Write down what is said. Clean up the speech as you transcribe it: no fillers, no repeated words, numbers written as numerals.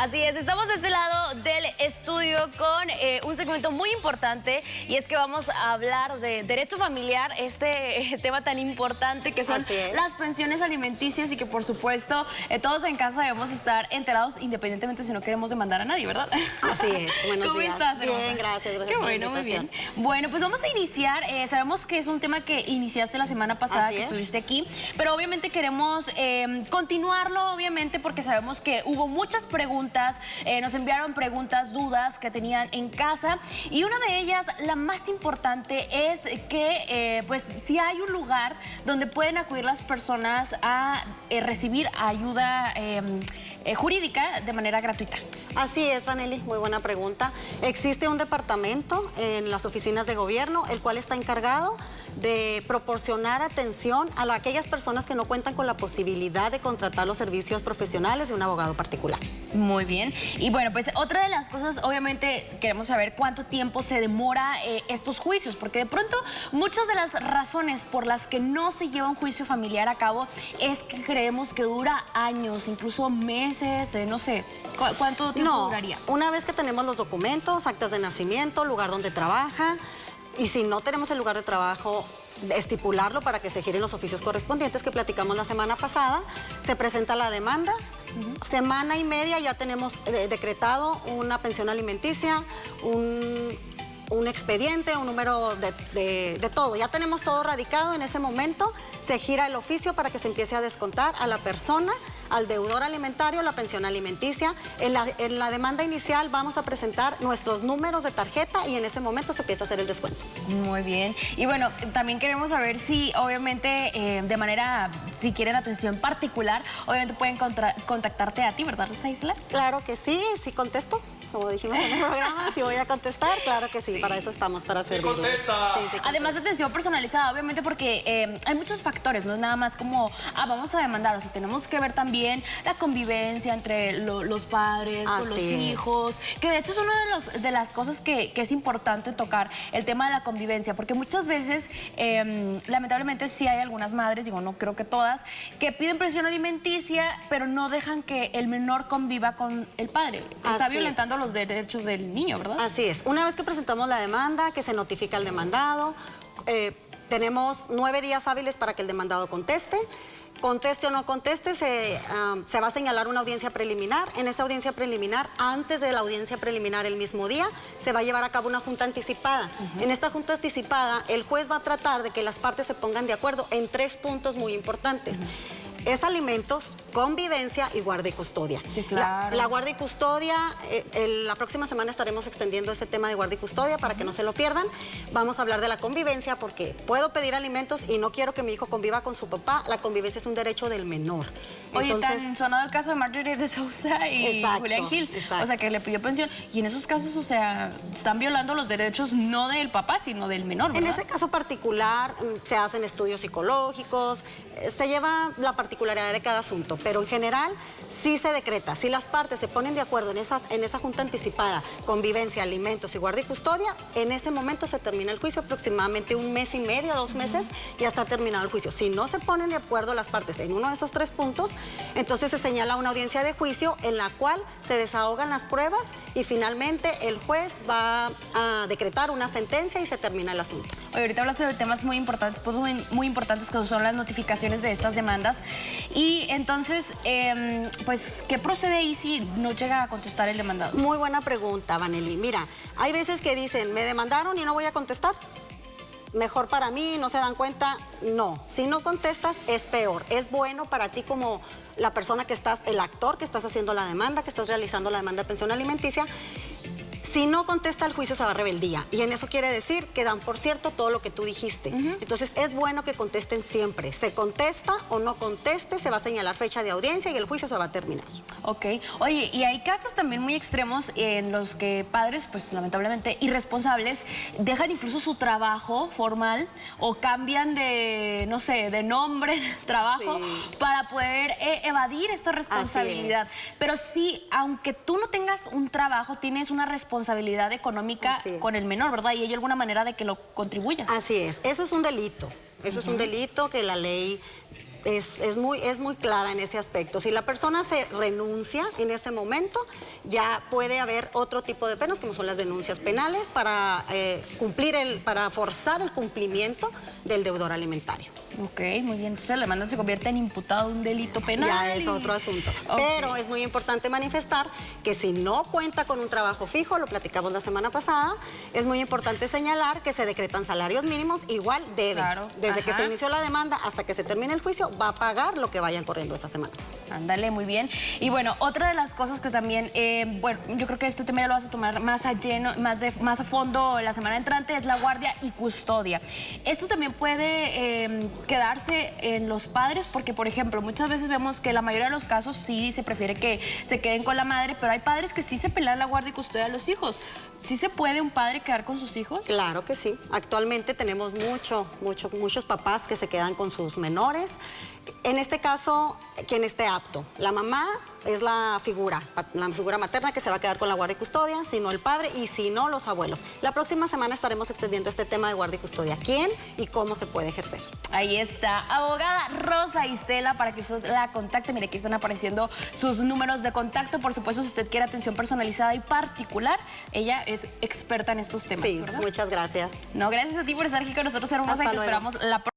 Así es, estamos de este lado del estudio con un segmento muy importante y es que vamos a hablar de derecho familiar, este tema tan importante que son las pensiones alimenticias y que por supuesto todos en casa debemos estar enterados independientemente si no queremos demandar a nadie, ¿verdad? Así es. Buenos ¿Cómo días. estás, hermosa? Bien, gracias. Qué bueno, muy bien. Bueno, pues vamos a iniciar. Sabemos que es un tema que iniciaste la semana pasada que estuviste aquí, pero obviamente queremos continuarlo, obviamente, porque sabemos que hubo muchas preguntas, nos enviaron preguntas, dudas que tenían en casa y una de ellas, la más importante, es que pues si hay un lugar donde pueden acudir las personas a recibir ayuda jurídica de manera gratuita. Así es, Vanelli, muy buena pregunta. Existe un departamento en las oficinas de gobierno, el cual está encargado de proporcionar atención a aquellas personas que no cuentan con la posibilidad de contratar los servicios profesionales de un abogado particular. Muy bien. Y bueno, pues otra de las cosas, obviamente, queremos saber cuánto tiempo se demora estos juicios, porque de pronto muchas de las razones por las que no se lleva un juicio familiar a cabo es que creemos que dura años, incluso meses, no sé, ¿cuánto tiempo duraría? Una vez que tenemos los documentos, actas de nacimiento, lugar donde trabaja, y si no tenemos el lugar de trabajo, estipularlo para que se giren los oficios correspondientes que platicamos la semana pasada, se presenta la demanda. Semana y media ya tenemos decretado una pensión alimenticia, un expediente, un número de todo. Ya tenemos todo radicado en ese momento. Se gira el oficio para que se empiece a descontar a la persona, al deudor alimentario, la pensión alimenticia. En la demanda inicial vamos a presentar nuestros números de tarjeta y en ese momento se empieza a hacer el descuento. Muy bien. Y bueno, también queremos saber si, obviamente, de manera, si quieren atención particular, obviamente pueden contactarte a ti, ¿verdad, Rosa Isla? Claro que sí, sí contesto. Como dijimos en el programa, si voy a contestar, claro que sí, para eso estamos, para servir. Contesta. Sí, además de atención personalizada, obviamente, porque hay muchos factores, no es nada más como, vamos a demandar, o sea, tenemos que ver también la convivencia entre los padres, con los hijos, que de hecho es una de las cosas que es importante tocar, el tema de la convivencia, porque muchas veces, lamentablemente, sí hay algunas madres, digo, no creo que todas, que piden pensión alimenticia, pero no dejan que el menor conviva con el padre. Está violentando los derechos del niño, ¿verdad? Así es. Una vez que presentamos la demanda, que se notifica al demandado, tenemos 9 días hábiles para que el demandado conteste. Conteste o no conteste, se va a señalar una audiencia preliminar. En esa audiencia preliminar, antes de la audiencia preliminar el mismo día, se va a llevar a cabo una junta anticipada. En esta junta anticipada, el juez va a tratar de que las partes se pongan de acuerdo en 3 puntos muy importantes. Es alimentos, convivencia y guarda y custodia. Sí, claro. La guarda y custodia, la próxima semana estaremos extendiendo ese tema de guarda y custodia para que no se lo pierdan. Vamos a hablar de la convivencia porque puedo pedir alimentos y no quiero que mi hijo conviva con su papá. La convivencia es un derecho del menor. Oye, entonces, tan sonado el caso de Marjorie de Sousa y Julián Gil. O sea, que le pidió pensión. Y en esos casos, o sea, están violando los derechos no del papá, sino del menor, ¿verdad? En ese caso particular se hacen estudios psicológicos, se lleva la particularidad de cada asunto, pero en general sí se decreta. Si las partes se ponen de acuerdo en esa junta anticipada, convivencia, alimentos y guarda y custodia, en ese momento se termina el juicio, aproximadamente 1 mes y medio, 2 meses, ya está terminado el juicio. Si no se ponen de acuerdo las partes en uno de esos 3 puntos, entonces se señala una audiencia de juicio en la cual se desahogan las pruebas y finalmente el juez va a decretar una sentencia y se termina el asunto. Oye, ahorita hablaste de temas muy importantes, pues muy importantes que son las notificaciones de estas demandas. Y entonces, pues, ¿qué procede ahí si no llega a contestar el demandado? Muy buena pregunta, Vanelli. Mira, hay veces que dicen, me demandaron y no voy a contestar. Mejor para mí, no se dan cuenta. No, si no contestas es peor. Es bueno para ti como la persona que estás, el actor que estás haciendo la demanda, que estás realizando la demanda de pensión alimenticia. Si no contesta, el juicio se va a rebeldía. Y en eso quiere decir que dan por cierto todo lo que tú dijiste. Entonces, es bueno que contesten siempre. Se contesta o no conteste, se va a señalar fecha de audiencia y el juicio se va a terminar. Ok. Oye, y hay casos también muy extremos en los que padres, pues lamentablemente irresponsables, dejan incluso su trabajo formal o cambian de, no sé, de nombre, trabajo, para poder evadir esta responsabilidad. Pero sí, aunque tú no tengas un trabajo, tienes una responsabilidad económica con el menor, ¿verdad? Y hay alguna manera de que lo contribuyas. Así es. Eso es un delito. Eso es un delito que la ley es muy clara en ese aspecto. Si la persona se renuncia en ese momento, ya puede haber otro tipo de penas, como son las denuncias penales, para para forzar el cumplimiento del deudor alimentario. Ok, muy bien. Entonces la demanda se convierte en imputado de un delito penal. Ya es otro asunto. Okay. Pero es muy importante manifestar que si no cuenta con un trabajo fijo, lo platicamos la semana pasada, es muy importante señalar que se decretan salarios mínimos, igual debe. Claro. Desde que se inició la demanda hasta que se termine el juicio, va a pagar lo que vayan corriendo esas semanas. Ándale, muy bien. Y bueno, otra de las cosas que también, bueno, yo creo que este tema ya lo vas a tomar más a lleno, más a fondo la semana entrante, es la guardia y custodia. Esto también puede quedarse en los padres porque, por ejemplo, muchas veces vemos que la mayoría de los casos sí se prefiere que se queden con la madre, pero hay padres que sí se pelean la guardia y custodia de los hijos. ¿Sí se puede un padre quedar con sus hijos? Claro que sí. Actualmente tenemos muchos papás que se quedan con sus menores. En este caso, quien esté apto. La mamá es la figura materna que se va a quedar con la guardia y custodia, si no el padre y si no los abuelos. La próxima semana estaremos extendiendo este tema de guardia y custodia. ¿Quién y cómo se puede ejercer? Ahí está, abogada Rosa Isela, para que usted la contacte. Mire, aquí están apareciendo sus números de contacto. Por supuesto, si usted quiere atención personalizada y particular, ella es experta en estos temas, sí, ¿verdad? Muchas gracias. No, gracias a ti por estar aquí con nosotros, hermosa, y te esperamos la próxima.